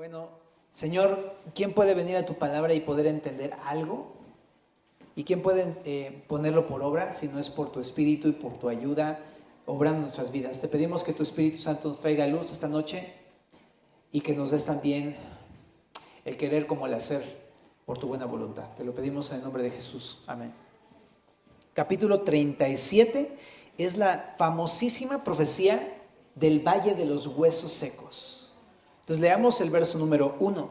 Bueno, Señor, ¿quién puede venir a tu palabra y poder entender algo? ¿Y quién puede ponerlo por obra si no es por tu Espíritu y por tu ayuda obrando en nuestras vidas? Te pedimos que tu Espíritu Santo nos traiga luz esta noche y que nos des también el querer como el hacer por tu buena voluntad. Te lo pedimos en el nombre de Jesús. Amén. Capítulo 37 es la famosísima profecía del Valle de los Huesos Secos. Entonces leamos el verso número 1.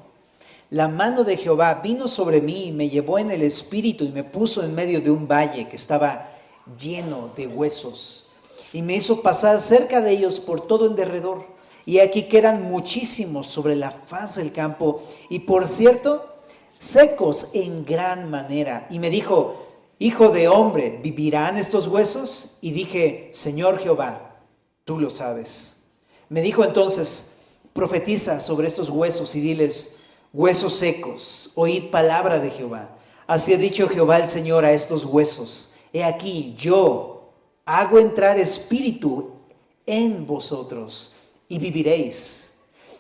La mano de Jehová vino sobre mí y me llevó en el espíritu y me puso en medio de un valle que estaba lleno de huesos. Y me hizo pasar cerca de ellos por todo en derredor. Y aquí que eran muchísimos sobre la faz del campo. Y por cierto, secos en gran manera. Y me dijo: Hijo de hombre, ¿vivirán estos huesos? Y dije: Señor Jehová, tú lo sabes. Me dijo entonces: profetiza sobre estos huesos y diles: huesos secos, oíd palabra de Jehová. Así ha dicho Jehová el Señor a estos huesos: he aquí, yo hago entrar espíritu en vosotros y viviréis.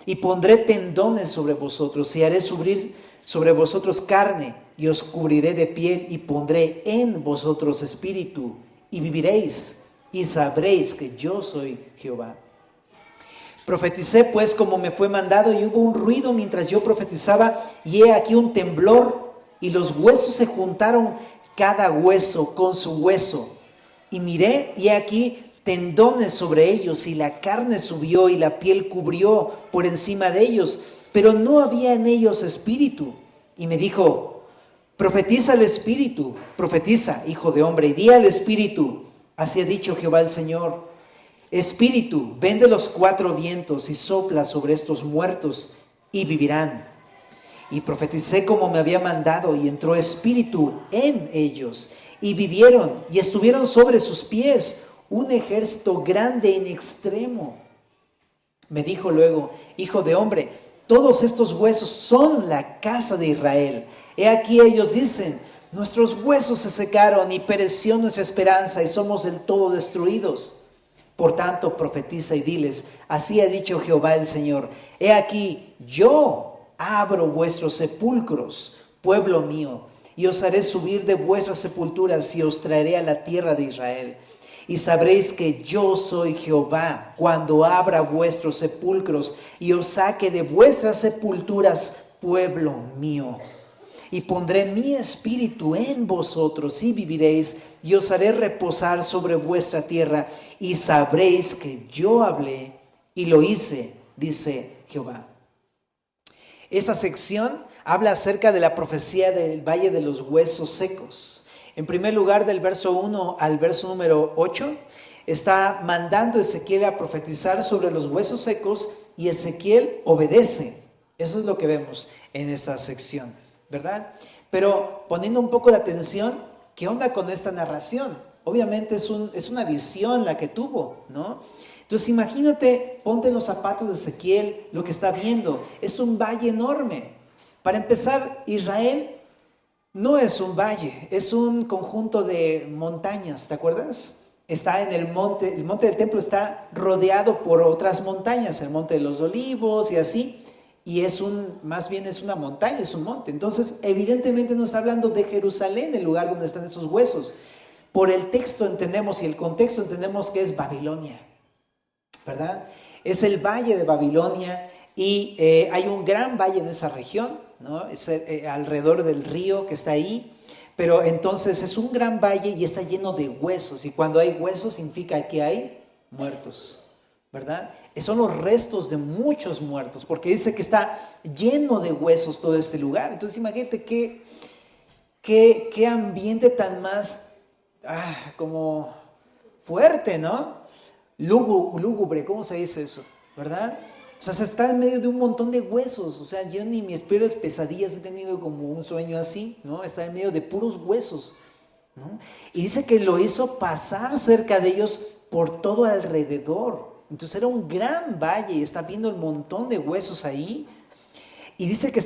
Y pondré tendones sobre vosotros y haré subir sobre vosotros carne y os cubriré de piel y pondré en vosotros espíritu y viviréis y sabréis que yo soy Jehová. Profeticé pues como me fue mandado, y hubo un ruido mientras yo profetizaba, y he aquí un temblor, y los huesos se juntaron cada hueso con su hueso. Y miré, y he aquí tendones sobre ellos, y la carne subió, y la piel cubrió por encima de ellos, pero no había en ellos espíritu. Y me dijo: profetiza al espíritu, profetiza, hijo de hombre, y di al espíritu: así ha dicho Jehová el Señor. Espíritu, ven de los cuatro vientos y sopla sobre estos muertos y vivirán. Y profeticé como me había mandado, y entró espíritu en ellos y vivieron, y estuvieron sobre sus pies un ejército grande en extremo. Me dijo luego: hijo de hombre, todos estos huesos son la casa de Israel. He aquí ellos dicen: nuestros huesos se secaron y pereció nuestra esperanza y somos del todo destruidos. Por tanto, profetiza y diles: así ha dicho Jehová el Señor: he aquí, yo abro vuestros sepulcros, pueblo mío, y os haré subir de vuestras sepulturas y os traeré a la tierra de Israel. Y sabréis que yo soy Jehová cuando abra vuestros sepulcros y os saque de vuestras sepulturas, pueblo mío. Y pondré mi espíritu en vosotros y viviréis, y os haré reposar sobre vuestra tierra, y sabréis que yo hablé y lo hice, dice Jehová. Esta sección habla acerca de la profecía del Valle de los Huesos Secos. En primer lugar, del verso 1 al verso número 8, está mandando Ezequiel a profetizar sobre los huesos secos, y Ezequiel obedece. Eso es lo que vemos en esta sección, ¿verdad? Pero poniendo un poco de atención, ¿qué onda con esta narración? Obviamente es una visión la que tuvo, ¿no? Entonces imagínate, ponte en los zapatos de Ezequiel, lo que está viendo. Es un valle enorme. Para empezar, Israel no es un valle, es un conjunto de montañas, ¿te acuerdas? Está en el monte del templo está rodeado por otras montañas, el monte de los olivos y así. Y más bien es una montaña, es un monte. Entonces, evidentemente no está hablando de Jerusalén, el lugar donde están esos huesos. Por el texto entendemos y el contexto entendemos que es Babilonia, ¿verdad? Es el valle de Babilonia, y hay un gran valle en esa región, ¿no? Es alrededor del río que está ahí. Pero entonces es un gran valle y está lleno de huesos. Y cuando hay huesos significa que hay muertos, ¿verdad? Son los restos de muchos muertos, porque dice que está lleno de huesos todo este lugar. Entonces imagínate qué ambiente tan más como fuerte, ¿no? Lúgubre, ¿cómo se dice eso? ¿Verdad? O sea, se está en medio de un montón de huesos. O sea, yo ni mis peores pesadillas he tenido como un sueño así, ¿no? Está en medio de puros huesos, ¿no? Y dice que lo hizo pasar cerca de ellos por todo alrededor. Entonces era un gran valle y está viendo un montón de huesos ahí. Y dice que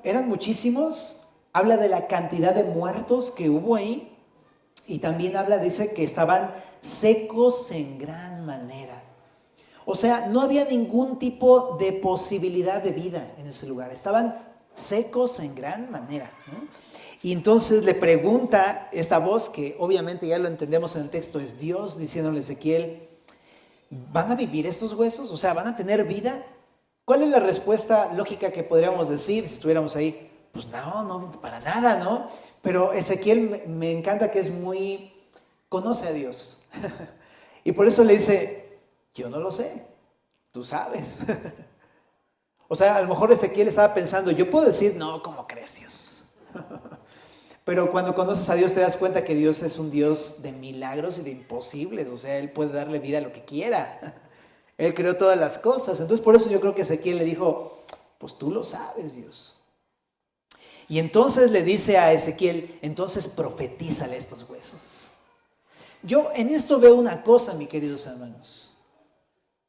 eran muchísimos. Habla de la cantidad de muertos que hubo ahí. Y también dice que estaban secos en gran manera. O sea, no había ningún tipo de posibilidad de vida en ese lugar. Estaban secos en gran manera, ¿no? Y entonces le pregunta esta voz, que obviamente ya lo entendemos en el texto, es Dios diciéndole a Ezequiel, ¿van a vivir estos huesos? O sea, ¿van a tener vida? ¿Cuál es la respuesta lógica que podríamos decir si estuviéramos ahí? Pues no, para nada, ¿no? Pero Ezequiel me encanta que es muy, conoce a Dios. Y por eso le dice, yo no lo sé, tú sabes. O sea, a lo mejor Ezequiel estaba pensando, yo puedo decir, no, ¿cómo crees, Dios? Pero cuando conoces a Dios te das cuenta que Dios es un Dios de milagros y de imposibles. O sea, Él puede darle vida a lo que quiera. Él creó todas las cosas. Entonces por eso yo creo que Ezequiel le dijo, pues tú lo sabes, Dios. Y entonces le dice a Ezequiel, entonces profetízale estos huesos. Yo en esto veo una cosa, mis queridos hermanos.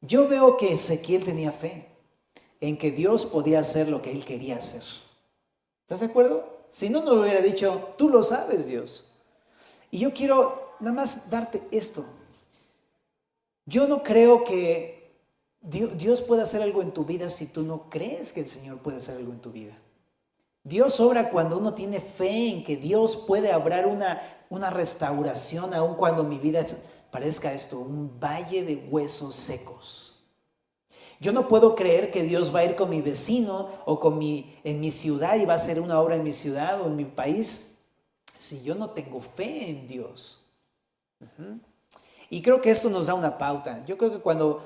Yo veo que Ezequiel tenía fe en que Dios podía hacer lo que él quería hacer. ¿Estás de acuerdo? Si no, no lo hubiera dicho, tú lo sabes, Dios. Y yo quiero nada más darte esto. Yo no creo que Dios pueda hacer algo en tu vida si tú no crees que el Señor puede hacer algo en tu vida. Dios obra cuando uno tiene fe en que Dios puede obrar una restauración, aun cuando mi vida parezca esto, un valle de huesos secos. Yo no puedo creer que Dios va a ir con mi vecino o en mi ciudad y va a hacer una obra en mi ciudad o en mi país si yo no tengo fe en Dios. Y creo que esto nos da una pauta. Yo creo que cuando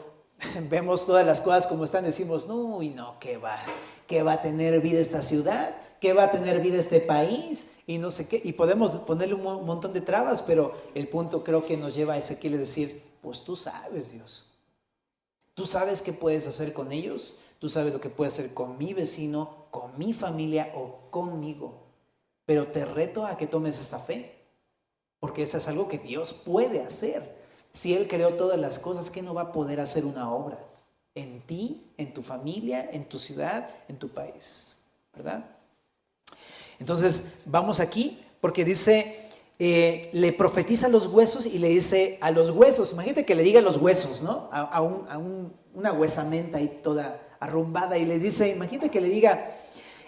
vemos todas las cosas como están, decimos, no, ¿qué va a tener vida esta ciudad? ¿Qué va a tener vida este país? Y no sé qué. Y podemos ponerle un montón de trabas, pero el punto creo que nos lleva a Ezequiel a decir, pues tú sabes, Dios. Tú sabes qué puedes hacer con ellos. Tú sabes lo que puedes hacer con mi vecino, con mi familia o conmigo. Pero te reto a que tomes esta fe, porque eso es algo que Dios puede hacer. Si Él creó todas las cosas, ¿qué no va a poder hacer una obra? En ti, en tu familia, en tu ciudad, en tu país, ¿verdad? Entonces, vamos aquí, porque dice, le profetiza a los huesos y le dice a los huesos, imagínate que le diga a los huesos, ¿no? Una huesamenta ahí toda arrumbada y les dice, imagínate que le diga,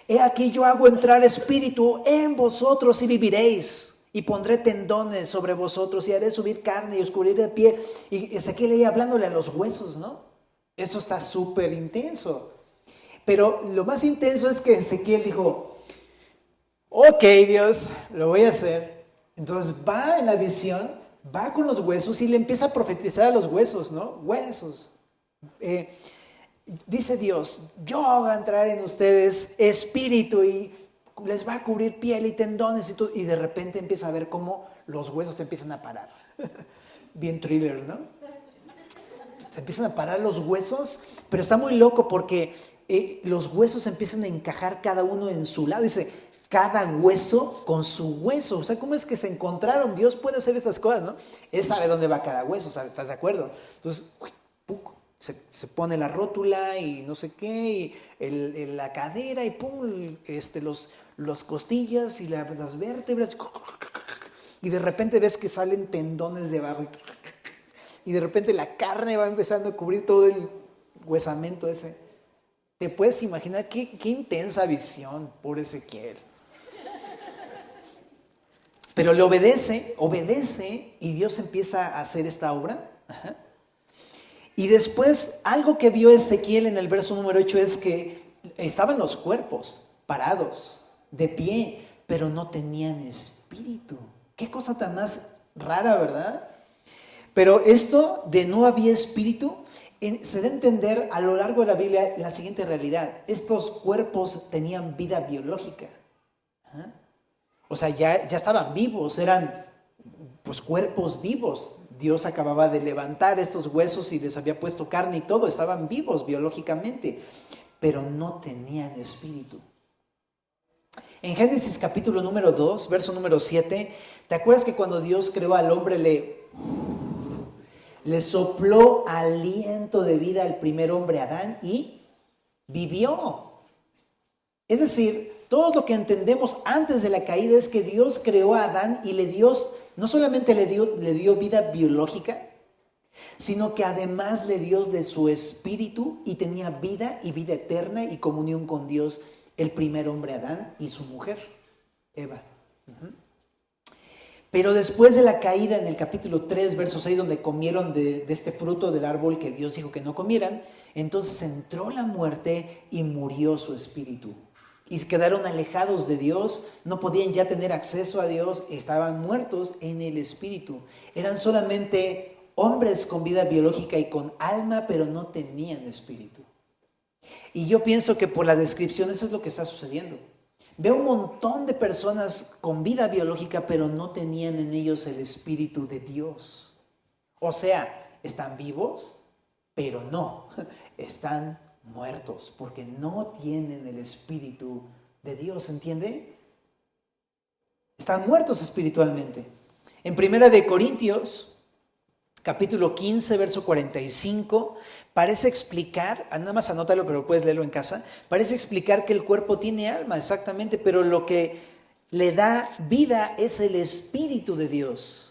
he aquí yo hago entrar espíritu en vosotros y viviréis. Y pondré tendones sobre vosotros y haré subir carne y os cubriré de piel. Y Ezequiel ahí hablándole a los huesos, ¿no? Eso está súper intenso. Pero lo más intenso es que Ezequiel dijo, ok, Dios, lo voy a hacer. Entonces va en la visión, va con los huesos y le empieza a profetizar a los huesos, ¿no? Huesos. Dice Dios, yo hago entrar en ustedes espíritu y les va a cubrir piel y tendones y todo. Y de repente empieza a ver cómo los huesos se empiezan a parar. Bien thriller, ¿no? Se empiezan a parar los huesos, pero está muy loco porque los huesos empiezan a encajar cada uno en su lado. Dice, cada hueso con su hueso. O sea, ¿cómo es que se encontraron? Dios puede hacer estas cosas, ¿no? Él sabe dónde va cada hueso, ¿sabes? ¿Estás de acuerdo? Entonces, se pone la rótula y no sé qué, y la cadera y pum, los costillas y las vértebras. Y de repente ves que salen tendones debajo. Y de repente la carne va empezando a cubrir todo el huesamento ese. ¿Te puedes imaginar qué intensa visión por Ezequiel? Pero le obedece y Dios empieza a hacer esta obra. Ajá. Y después, algo que vio Ezequiel en el verso número 8 es que estaban los cuerpos parados, de pie, pero no tenían espíritu. Qué cosa tan más rara, ¿verdad? Pero esto de no había espíritu, se da a entender a lo largo de la Biblia la siguiente realidad. Estos cuerpos tenían vida biológica. ¿Ah? O sea, ya estaban vivos, eran pues cuerpos vivos. Dios acababa de levantar estos huesos y les había puesto carne y todo, estaban vivos biológicamente, pero no tenían espíritu. En Génesis capítulo número 2, verso número 7, ¿te acuerdas que cuando Dios creó al hombre le sopló aliento de vida al primer hombre Adán y vivió? Es decir, todo lo que entendemos antes de la caída es que Dios creó a Adán y no solamente le dio vida biológica, sino que además le dio de su espíritu y tenía vida y vida eterna y comunión con Dios, el primer hombre Adán y su mujer, Eva. Pero después de la caída en el capítulo 3, verso 6, donde comieron de este fruto del árbol que Dios dijo que no comieran, entonces entró la muerte y murió su espíritu. Y quedaron alejados de Dios, no podían ya tener acceso a Dios, estaban muertos en el espíritu. Eran solamente hombres con vida biológica y con alma, pero no tenían espíritu. Y yo pienso que por la descripción eso es lo que está sucediendo. Veo un montón de personas con vida biológica, pero no tenían en ellos el Espíritu de Dios. O sea, están vivos, pero no, están muertos, porque no tienen el Espíritu de Dios, ¿entiende? Están muertos espiritualmente. En 1 Corintios, capítulo 15, verso 45, parece explicar, nada más anótalo, pero puedes leerlo en casa, parece explicar que el cuerpo tiene alma, exactamente, pero lo que le da vida es el Espíritu de Dios.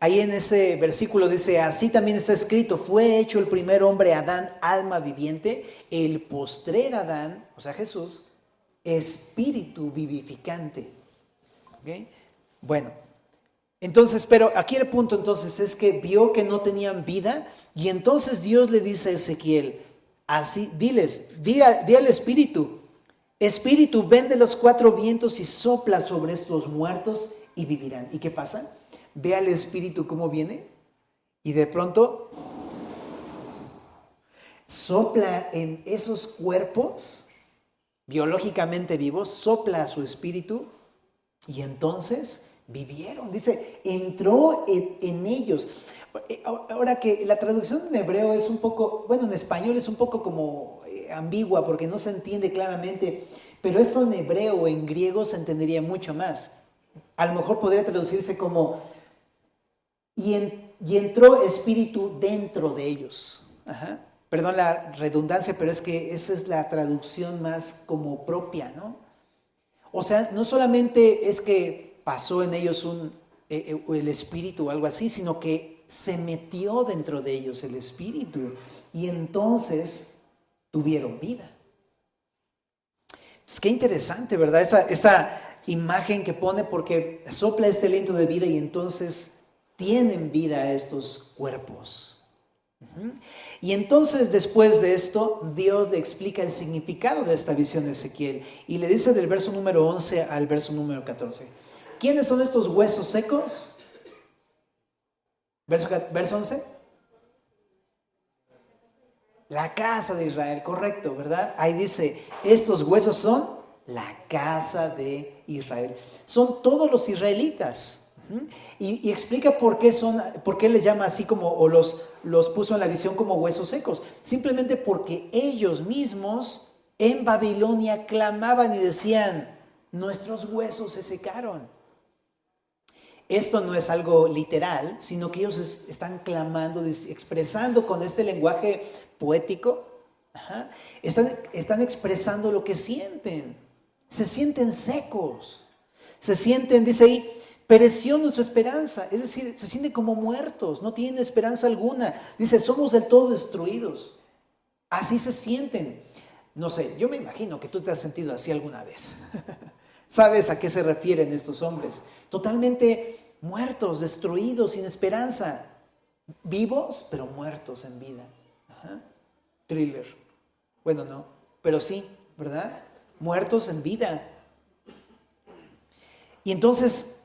Ahí en ese versículo dice, así también está escrito, fue hecho el primer hombre Adán, alma viviente, el postrer Adán, o sea Jesús, espíritu vivificante. ¿Okay? Bueno. Entonces, pero aquí el punto entonces es que vio que no tenían vida y entonces Dios le dice a Ezequiel, así, di al Espíritu, Espíritu, ven de los cuatro vientos y sopla sobre estos muertos y vivirán. ¿Y qué pasa? Ve al Espíritu cómo viene y de pronto sopla en esos cuerpos biológicamente vivos, sopla a su Espíritu y entonces vivieron, dice, entró en ellos. Ahora que la traducción en hebreo es un poco, bueno, en español es un poco como ambigua porque no se entiende claramente, pero esto en hebreo o en griego se entendería mucho más. A lo mejor podría traducirse como, y entró espíritu dentro de ellos. Ajá. Perdón la redundancia, pero es que esa es la traducción más como propia, ¿no? O sea, no solamente es que pasó en ellos el espíritu o algo así, sino que se metió dentro de ellos el espíritu y entonces tuvieron vida. Entonces, qué interesante, ¿verdad? Esta imagen que pone porque sopla este aliento de vida y entonces tienen vida estos cuerpos. Y entonces después de esto Dios le explica el significado de esta visión de Ezequiel y le dice del verso número 11 al verso número 14. ¿Quiénes son estos huesos secos? Verso 11. La casa de Israel, correcto, ¿verdad? Ahí dice, estos huesos son la casa de Israel. Son todos los israelitas. Y explica por qué les llama así como, o los puso en la visión como huesos secos. Simplemente porque ellos mismos en Babilonia clamaban y decían, nuestros huesos se secaron. Esto no es algo literal, sino que ellos están clamando, expresando con este lenguaje poético, están expresando lo que sienten. Se sienten secos, se sienten, dice ahí, pereció nuestra esperanza, es decir, se sienten como muertos, no tienen esperanza alguna. Dice, somos del todo destruidos. Así se sienten. No sé, yo me imagino que tú te has sentido así alguna vez. ¿Sabes a qué se refieren estos hombres? Totalmente muertos, destruidos, sin esperanza. Vivos, pero muertos en vida. Thriller. Bueno, no, pero sí, ¿verdad? Muertos en vida. Y entonces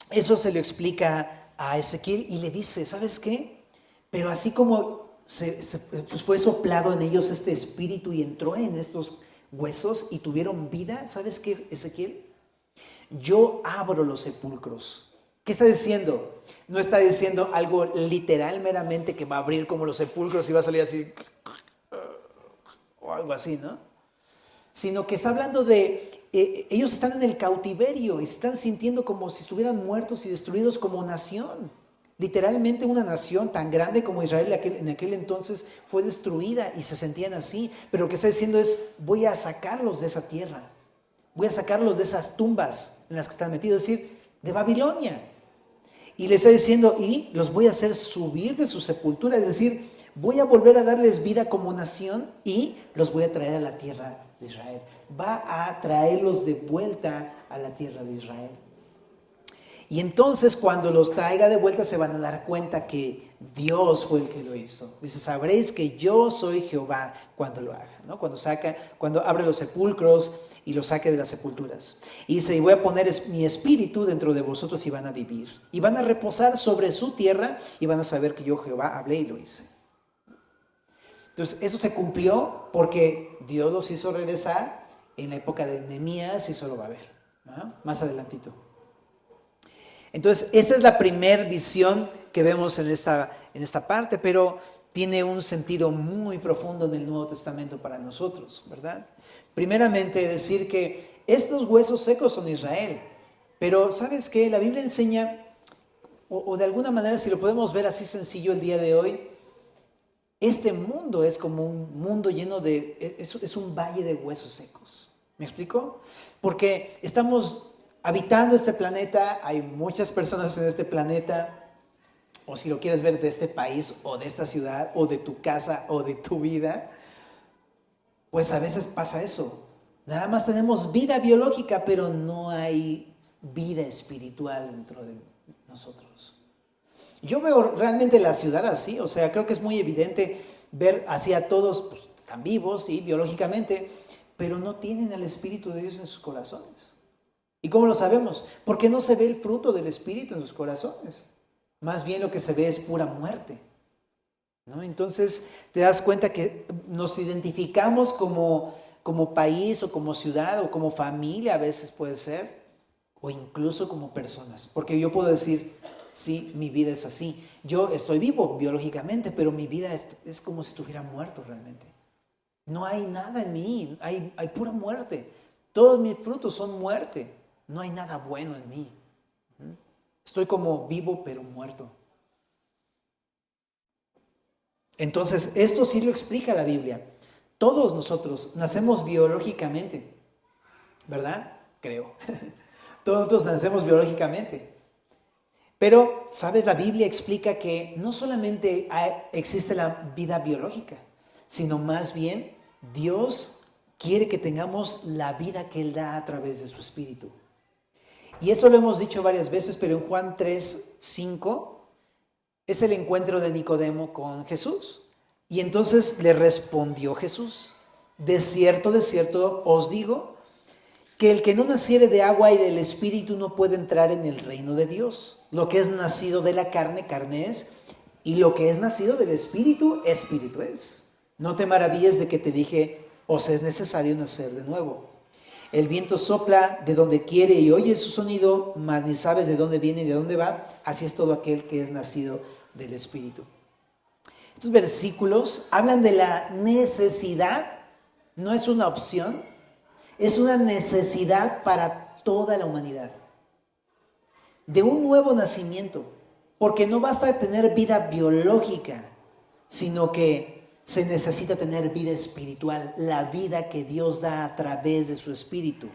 eso se lo explica a Ezequiel y le dice, ¿sabes qué? Pero así como pues fue soplado en ellos este espíritu y entró en estos huesos y tuvieron vida, ¿sabes qué, Ezequiel? Yo abro los sepulcros. ¿Qué está diciendo? No está diciendo algo literal meramente que va a abrir como los sepulcros y va a salir así o algo así, ¿no? Sino que está hablando de ellos están en el cautiverio y se están sintiendo como si estuvieran muertos y destruidos como nación. Literalmente una nación tan grande como Israel en aquel entonces fue destruida y se sentían así. Pero lo que está diciendo es, voy a sacarlos de esa tierra. Voy a sacarlos de esas tumbas en las que están metidos, es decir, de Babilonia. Y le está diciendo, y los voy a hacer subir de su sepultura, es decir, voy a volver a darles vida como nación y los voy a traer a la tierra de Israel. Va a traerlos de vuelta a la tierra de Israel. Y entonces cuando los traiga de vuelta se van a dar cuenta que Dios fue el que lo hizo. Dice, sabréis que yo soy Jehová cuando lo haga, ¿no? Cuando abre los sepulcros y los saque de las sepulturas. Y dice, y voy a poner mi espíritu dentro de vosotros y van a vivir. Y van a reposar sobre su tierra y van a saber que yo Jehová hablé y lo hice. Entonces eso se cumplió porque Dios los hizo regresar en la época de Nehemías y Zorobabel, ¿no? Más adelantito. Entonces, esta es la primera visión que vemos en esta parte, pero tiene un sentido muy profundo en el Nuevo Testamento para nosotros, ¿verdad? Primeramente, decir que estos huesos secos son Israel, pero ¿sabes qué? La Biblia enseña, o de alguna manera, si lo podemos ver así sencillo el día de hoy, este mundo es como un mundo lleno es un valle de huesos secos. ¿Me explico? Porque estamos habitando este planeta, hay muchas personas en este planeta, o si lo quieres ver de este país, o de esta ciudad, o de tu casa, o de tu vida, pues a veces pasa eso. Nada más tenemos vida biológica, pero no hay vida espiritual dentro de nosotros. Yo veo realmente la ciudad así, o sea, creo que es muy evidente ver así a todos, pues están vivos, sí, biológicamente, pero no tienen el Espíritu de Dios en sus corazones. ¿Y cómo lo sabemos? Porque no se ve el fruto del Espíritu en sus corazones. Más bien lo que se ve es pura muerte, ¿no? Entonces te das cuenta que nos identificamos como país o como ciudad o como familia a veces puede ser, o incluso como personas. Porque yo puedo decir, sí, mi vida es así. Yo estoy vivo biológicamente, pero mi vida es como si estuviera muerto realmente. No hay nada en mí, hay pura muerte. Todos mis frutos son muerte. No hay nada bueno en mí. Estoy como vivo pero muerto. Entonces, esto sí lo explica la Biblia. Todos nosotros nacemos biológicamente, ¿verdad? Creo. Todos nosotros nacemos biológicamente. Pero, ¿sabes? La Biblia explica que no solamente existe la vida biológica, sino más bien Dios quiere que tengamos la vida que Él da a través de su Espíritu. Y eso lo hemos dicho varias veces, pero en Juan 3:5 es el encuentro de Nicodemo con Jesús. Y entonces le respondió Jesús, de cierto os digo, que el que no naciere de agua y del Espíritu no puede entrar en el reino de Dios. Lo que es nacido de la carne, carne es, y lo que es nacido del Espíritu, Espíritu es. No te maravilles de que te dije, os es necesario nacer de nuevo. El viento sopla de donde quiere y oye su sonido, mas ni sabes de dónde viene y de dónde va. Así es todo aquel que es nacido del Espíritu. Estos versículos hablan de la necesidad, no es una opción, es una necesidad para toda la humanidad. De un nuevo nacimiento, porque no basta tener vida biológica, sino que se necesita tener vida espiritual, la vida que Dios da a través de su Espíritu.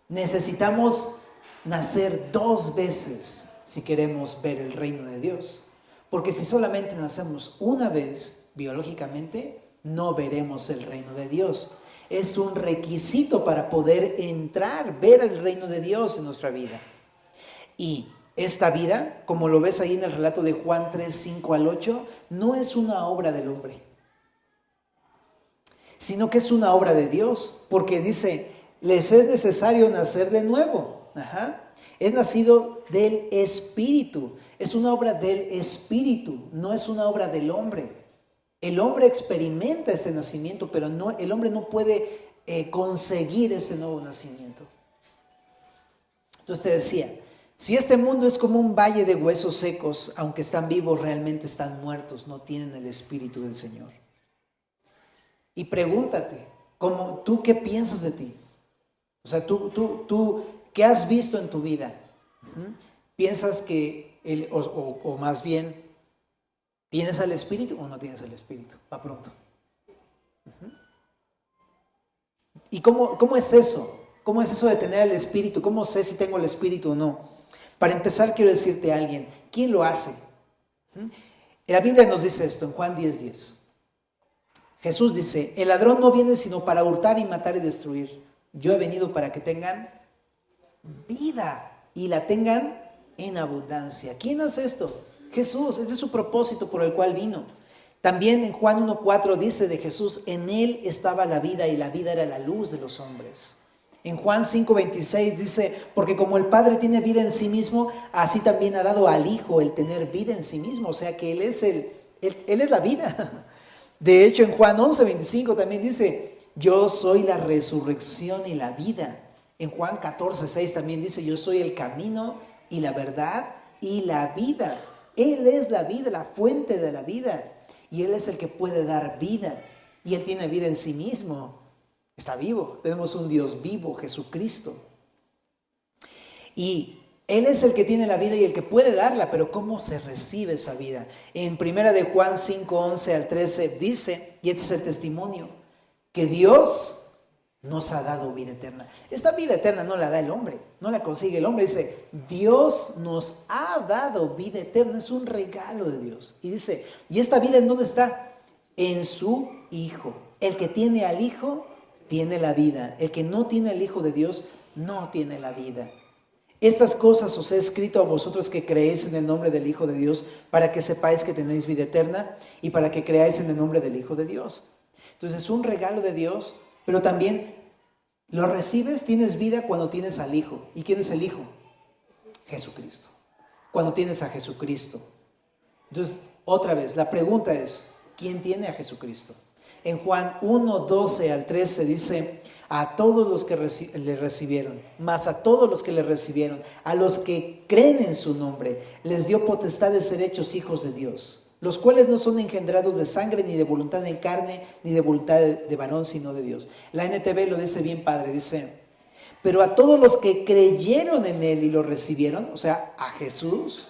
Necesitamos nacer 2 veces si queremos ver el reino de Dios. Porque si solamente nacemos una vez biológicamente, no veremos el reino de Dios. Es un requisito para poder entrar, ver el reino de Dios en nuestra vida. Y esta vida, como lo ves ahí en el relato de Juan 3:5-8, no es una obra del hombre, sino que es una obra de Dios, porque dice, les es necesario nacer de nuevo. Es nacido del Espíritu, es una obra del Espíritu, no es una obra del hombre. El hombre experimenta este nacimiento, pero el hombre no puede conseguir ese nuevo nacimiento. Entonces te decía, si este mundo es como un valle de huesos secos, aunque están vivos, realmente están muertos, no tienen el Espíritu del Señor. Y pregúntate, ¿tú qué piensas de ti? O sea, tú ¿qué has visto en tu vida? ¿Piensas que, o más bien, ¿tienes el Espíritu o no tienes el Espíritu? Va pronto. ¿Y cómo es eso? ¿Cómo es eso de tener el Espíritu? ¿Cómo sé si tengo el Espíritu o no? Para empezar, quiero decirte a alguien, ¿quién lo hace? La Biblia nos dice esto en Juan 10:10. Jesús dice, el ladrón no viene sino para hurtar y matar y destruir. Yo he venido para que tengan vida y la tengan en abundancia. ¿Quién hace esto? Jesús. Ese es su propósito por el cual vino. También en Juan 1:4 dice de Jesús, en él estaba la vida y la vida era la luz de los hombres. En Juan 5:26 dice, porque como el Padre tiene vida en sí mismo, así también ha dado al Hijo el tener vida en sí mismo. O sea que Él es la vida. De hecho, en Juan 11:25 también dice, yo soy la resurrección y la vida. En Juan 14:6 también dice, yo soy el camino y la verdad y la vida. Él es la vida, la fuente de la vida. Y Él es el que puede dar vida. Y Él tiene vida en sí mismo. Está vivo. Tenemos un Dios vivo, Jesucristo. Y Él es el que tiene la vida y el que puede darla. Pero ¿cómo se recibe esa vida? En 1 de Juan 5:11 al 13 dice, y este es el testimonio, que Dios nos ha dado vida eterna. Esta vida eterna no la da el hombre, no la consigue el hombre. Dice, Dios nos ha dado vida eterna, es un regalo de Dios. Y dice, ¿y esta vida en dónde está? En su Hijo. El que tiene al Hijo, tiene la vida. El que no tiene al Hijo de Dios, no tiene la vida. Estas cosas os he escrito a vosotros que creéis en el nombre del Hijo de Dios, para que sepáis que tenéis vida eterna y para que creáis en el nombre del Hijo de Dios. Entonces es un regalo de Dios, pero también lo recibes, tienes vida cuando tienes al Hijo. ¿Y quién es el Hijo? Jesucristo. Cuando tienes a Jesucristo. Entonces, otra vez, la pregunta es, ¿quién tiene a Jesucristo? En Juan 1:12 al 13 dice, a todos los que le recibieron, más a todos los que le recibieron, a los que creen en su nombre, les dio potestad de ser hechos hijos de Dios, los cuales no son engendrados de sangre, ni de voluntad de carne, ni de voluntad de varón, sino de Dios. La NTV lo dice bien padre, dice, pero a todos los que creyeron en Él y lo recibieron, o sea, a Jesús,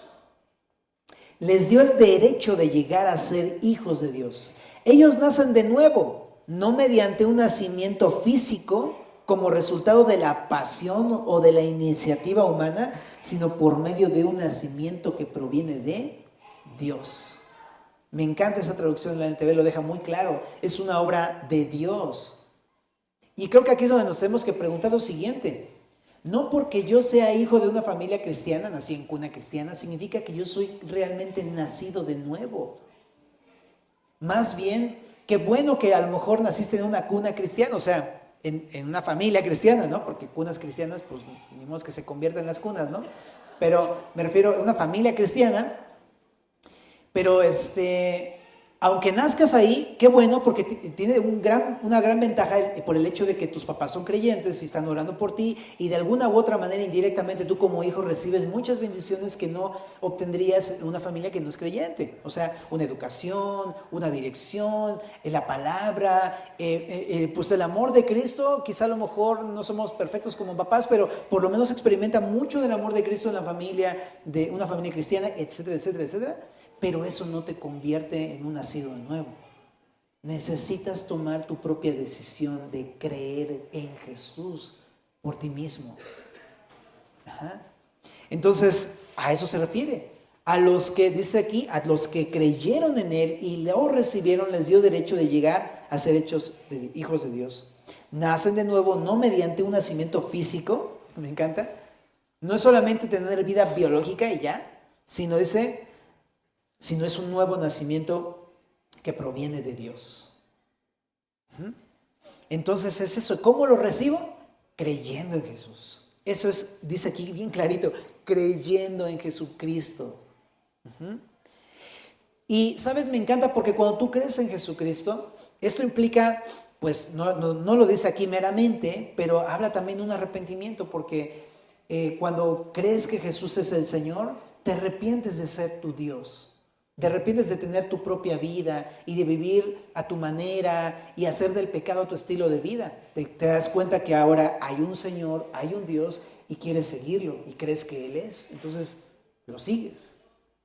les dio el derecho de llegar a ser hijos de Dios. Ellos nacen de nuevo, no mediante un nacimiento físico como resultado de la pasión o de la iniciativa humana, sino por medio de un nacimiento que proviene de Dios. Me encanta esa traducción de la NTV, lo deja muy claro. Es una obra de Dios. Y creo que aquí es donde nos tenemos que preguntar lo siguiente. No porque yo sea hijo de una familia cristiana, nací en cuna cristiana, significa que yo soy realmente nacido de nuevo. Más bien, qué bueno que a lo mejor naciste en una cuna cristiana, o sea, en una familia cristiana, ¿no? Porque cunas cristianas, pues ni modo que se conviertan en las cunas, ¿no? Pero me refiero a una familia cristiana. Pero aunque nazcas ahí, qué bueno, porque tiene una gran ventaja por el hecho de que tus papás son creyentes y están orando por ti, y de alguna u otra manera indirectamente tú como hijo recibes muchas bendiciones que no obtendrías en una familia que no es creyente. O sea, una educación, una dirección, la palabra, pues el amor de Cristo. Quizá a lo mejor no somos perfectos como papás, pero por lo menos experimenta mucho del amor de Cristo en la familia, de una familia cristiana, etcétera, etcétera, etcétera. Pero eso no te convierte en un nacido de nuevo. Necesitas tomar tu propia decisión de creer en Jesús por ti mismo. Ajá. Entonces, a eso se refiere. A los que, dice aquí, a los que creyeron en Él y lo recibieron, les dio derecho de llegar a ser hechos hijos de Dios. Nacen de nuevo no mediante un nacimiento físico, me encanta. No es solamente tener vida biológica y ya, sino es un nuevo nacimiento que proviene de Dios. Entonces es eso. ¿Cómo lo recibo? Creyendo en Jesús. Eso es, dice aquí bien clarito, creyendo en Jesucristo. Y, ¿sabes? Me encanta porque cuando tú crees en Jesucristo, esto implica, pues no lo dice aquí meramente, pero habla también de un arrepentimiento, porque cuando crees que Jesús es el Señor, te arrepientes de ser tu Dios. Te arrepientes de tener tu propia vida y de vivir a tu manera y hacer del pecado tu estilo de vida. Te das cuenta que ahora hay un Señor, hay un Dios y quieres seguirlo y crees que Él es. Entonces lo sigues.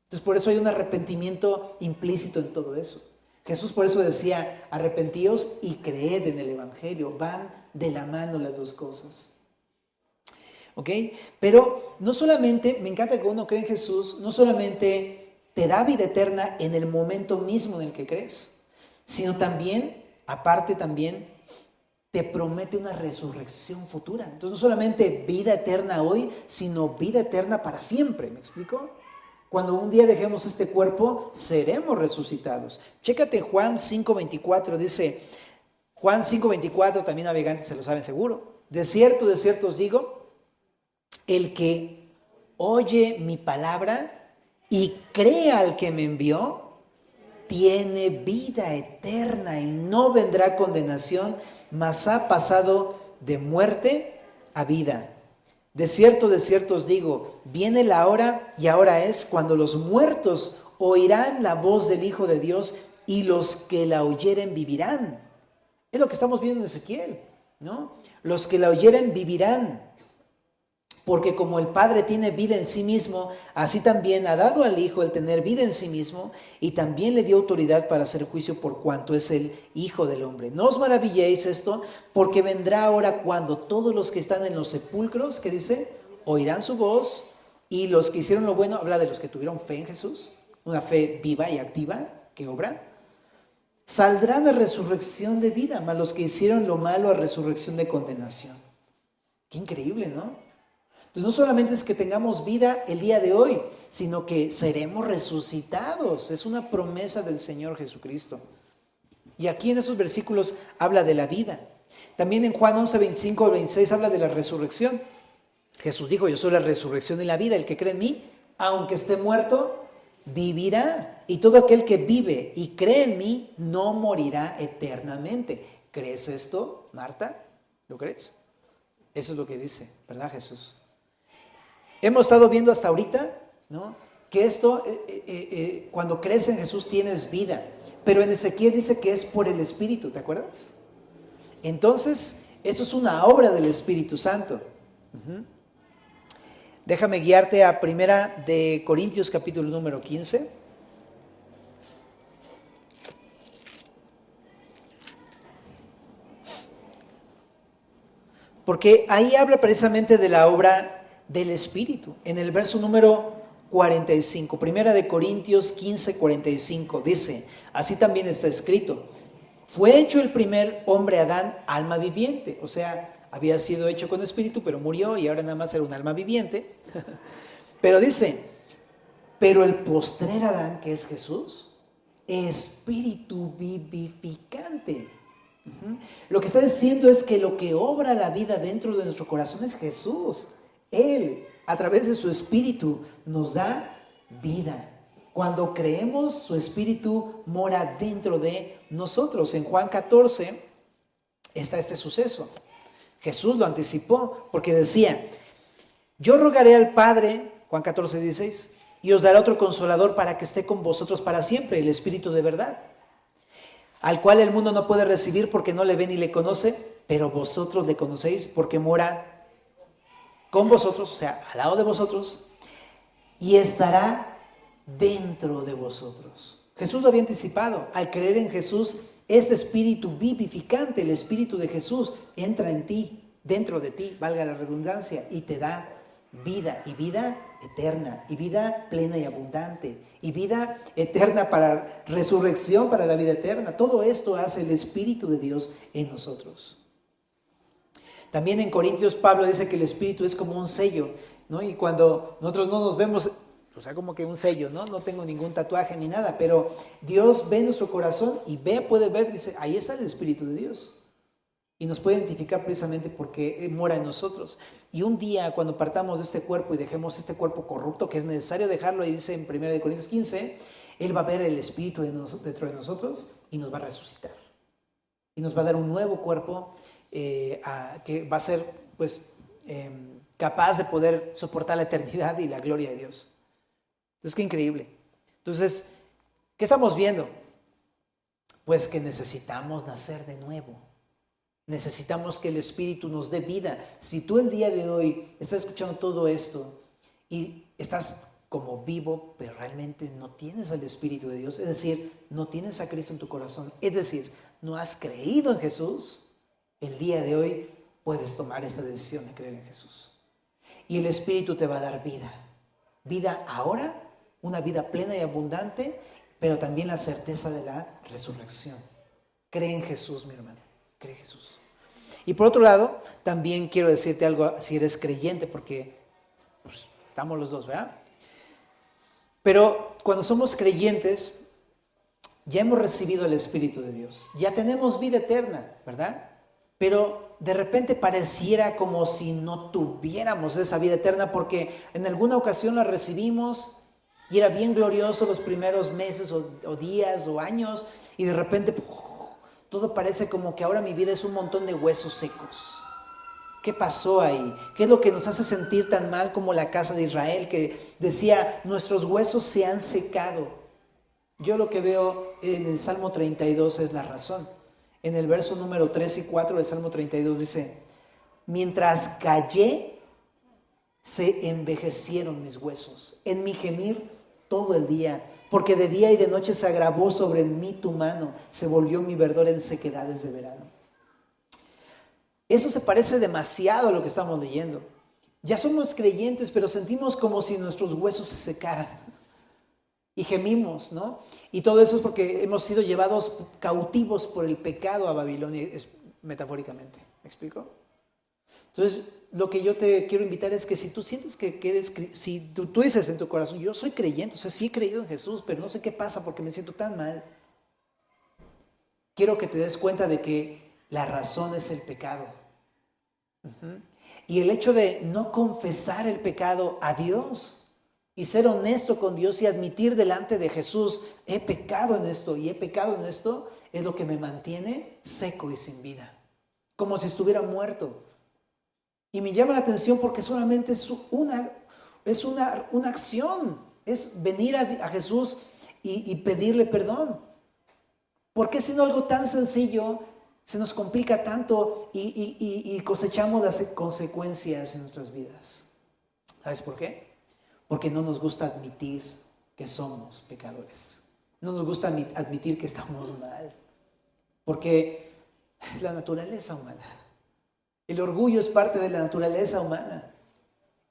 Entonces por eso hay un arrepentimiento implícito en todo eso. Jesús por eso decía, arrepentíos y creed en el Evangelio. Van de la mano las dos cosas. ¿ok? Pero no solamente, me encanta que uno cree en Jesús, no solamente te da vida eterna en el momento mismo en el que crees, sino también, aparte también, te promete una resurrección futura. Entonces no solamente vida eterna hoy, sino vida eterna para siempre, ¿me explico? Cuando un día dejemos este cuerpo, seremos resucitados. Chécate Juan 5:24, dice, Juan 5:24, también navegantes se lo saben seguro. De cierto os digo, el que oye mi palabra y cree al que me envió, tiene vida eterna y no vendrá condenación, mas ha pasado de muerte a vida. De cierto os digo, viene la hora y ahora es cuando los muertos oirán la voz del Hijo de Dios y los que la oyeren vivirán. Es lo que estamos viendo en Ezequiel, ¿no? Los que la oyeren vivirán. Porque como el Padre tiene vida en sí mismo, así también ha dado al Hijo el tener vida en sí mismo y también le dio autoridad para hacer juicio por cuanto es el Hijo del Hombre. No os maravilléis esto, porque vendrá ahora cuando todos los que están en los sepulcros, ¿qué dice? Oirán su voz, y los que hicieron lo bueno, habla de los que tuvieron fe en Jesús, una fe viva y activa que obra, saldrán a resurrección de vida, mas los que hicieron lo malo a resurrección de condenación. Qué increíble, ¿no? Entonces no solamente es que tengamos vida el día de hoy, sino que seremos resucitados. Es una promesa del Señor Jesucristo. Y aquí en esos versículos habla de la vida. También en Juan 11:25 al 26 habla de la resurrección. Jesús dijo, yo soy la resurrección y la vida. El que cree en mí, aunque esté muerto, vivirá. Y todo aquel que vive y cree en mí, no morirá eternamente. ¿Crees esto, Marta? ¿Lo crees? Eso es lo que dice, ¿verdad, Jesús? Hemos estado viendo hasta ahorita, ¿no?, que esto, cuando crees en Jesús tienes vida. Pero en Ezequiel dice que es por el Espíritu, ¿te acuerdas? Entonces, esto es una obra del Espíritu Santo. Déjame guiarte a 1 de Corintios capítulo número 15. Porque ahí habla precisamente de la obra del Espíritu. En el verso número 45, 1 de Corintios 15, 45, dice, así también está escrito, fue hecho el primer hombre Adán alma viviente, o sea, había sido hecho con espíritu, pero murió y ahora nada más era un alma viviente. Pero dice, pero el postrer Adán, que es Jesús, espíritu vivificante. Lo que está diciendo es que lo que obra la vida dentro de nuestro corazón es Jesús. Él, a través de su espíritu, nos da vida. Cuando creemos, su espíritu mora dentro de nosotros. En Juan 14 está este suceso. Jesús lo anticipó porque decía, yo rogaré al Padre, Juan 14, 16, y os dará otro consolador para que esté con vosotros para siempre, el Espíritu de verdad, al cual el mundo no puede recibir porque no le ve ni le conoce, pero vosotros le conocéis porque mora con vosotros, o sea, al lado de vosotros, y estará dentro de vosotros. Jesús lo había anticipado. Al creer en Jesús, este espíritu vivificante, el espíritu de Jesús, entra en ti, dentro de ti, valga la redundancia, y te da vida, y vida eterna, y vida plena y abundante, y vida eterna para resurrección, para la vida eterna. Todo esto hace el Espíritu de Dios en nosotros. También en Corintios Pablo dice que el Espíritu es como un sello, ¿no? Y cuando nosotros no nos vemos, o sea, como que un sello, ¿no? No tengo ningún tatuaje ni nada, pero Dios ve nuestro corazón y puede ver, dice, ahí está el Espíritu de Dios. Y nos puede identificar precisamente porque mora en nosotros. Y un día, cuando partamos de este cuerpo y dejemos este cuerpo corrupto, que es necesario dejarlo, y dice en 1 Corintios 15, Él va a ver el Espíritu dentro de nosotros y nos va a resucitar. Y nos va a dar un nuevo cuerpo que va a ser, pues, capaz de poder soportar la eternidad y la gloria de Dios. Entonces, qué increíble. Entonces, ¿qué estamos viendo? Pues que necesitamos nacer de nuevo. Necesitamos que el Espíritu nos dé vida. Si tú el día de hoy estás escuchando todo esto y estás como vivo, pero realmente no tienes al Espíritu de Dios, es decir, no tienes a Cristo en tu corazón, es decir, no has creído en Jesús, el día de hoy puedes tomar esta decisión de creer en Jesús. y el Espíritu te va a dar vida. Vida ahora, una vida plena y abundante, pero también la certeza de la resurrección. Cree en Jesús, mi hermano, cree en Jesús. Y por otro lado, también quiero decirte algo si eres creyente, porque pues, estamos los dos, ¿verdad? Pero cuando somos creyentes, ya hemos recibido el Espíritu de Dios, ya tenemos vida eterna, ¿verdad? Pero de repente pareciera como si no tuviéramos esa vida eterna, porque en alguna ocasión la recibimos y era bien glorioso los primeros meses o días o años, y de repente todo parece como que ahora mi vida es un montón de huesos secos. ¿Qué pasó ahí? ¿Qué es lo que nos hace sentir tan mal como la casa de Israel, que decía, nuestros huesos se han secado? Yo lo que veo en el Salmo 32 es la razón. En el verso número 3 y 4 del Salmo 32 dice, mientras callé, se envejecieron mis huesos, en mi gemir todo el día, porque de día y de noche se agravó sobre mí tu mano, se volvió mi verdor en sequedades de verano. Eso se parece demasiado a lo que estamos leyendo. Ya somos creyentes, pero sentimos como si nuestros huesos se secaran. Y gemimos, ¿no? Y todo eso es porque hemos sido llevados cautivos por el pecado a Babilonia, metafóricamente. ¿Me explico? Entonces, lo que yo te quiero invitar es que si tú sientes que eres, si tú dices en tu corazón, yo soy creyente, o sea, sí he creído en Jesús, pero no sé qué pasa porque me siento tan mal. Quiero que te des cuenta de que la razón es el pecado. Y el hecho de no confesar el pecado a Dios y ser honesto con Dios y admitir delante de Jesús, he pecado en esto y he pecado en esto, es lo que me mantiene seco y sin vida, como si estuviera muerto. Y me llama la atención porque solamente es una acción, es venir a Jesús y pedirle perdón. ¿Por qué siendo algo tan sencillo se nos complica tanto y cosechamos las consecuencias en nuestras vidas? ¿Sabes por qué? Porque no nos gusta admitir que somos pecadores. No nos gusta admitir que estamos mal. Porque es la naturaleza humana. El orgullo es parte de la naturaleza humana.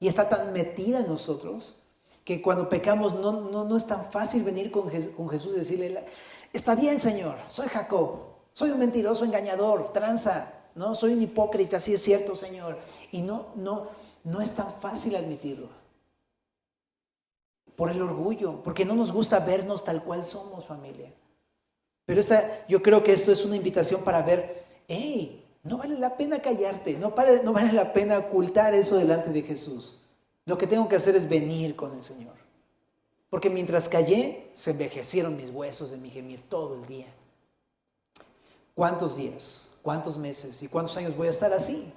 Y está tan metida en nosotros que cuando pecamos no es tan fácil venir con Jesús y decirle, está bien, Señor, soy Jacob, soy un mentiroso, engañador, tranza, ¿no? Soy un hipócrita, sí es cierto, Señor. Y no es tan fácil admitirlo. Por el orgullo, porque no nos gusta vernos tal cual somos, familia. Pero yo creo que esto es una invitación para ver, hey, no vale la pena callarte, no vale la pena ocultar eso delante de Jesús. Lo que tengo que hacer es venir con el Señor. Porque mientras callé, se envejecieron mis huesos de mi gemir todo el día. ¿Cuántos días, cuántos meses y cuántos años voy a estar así?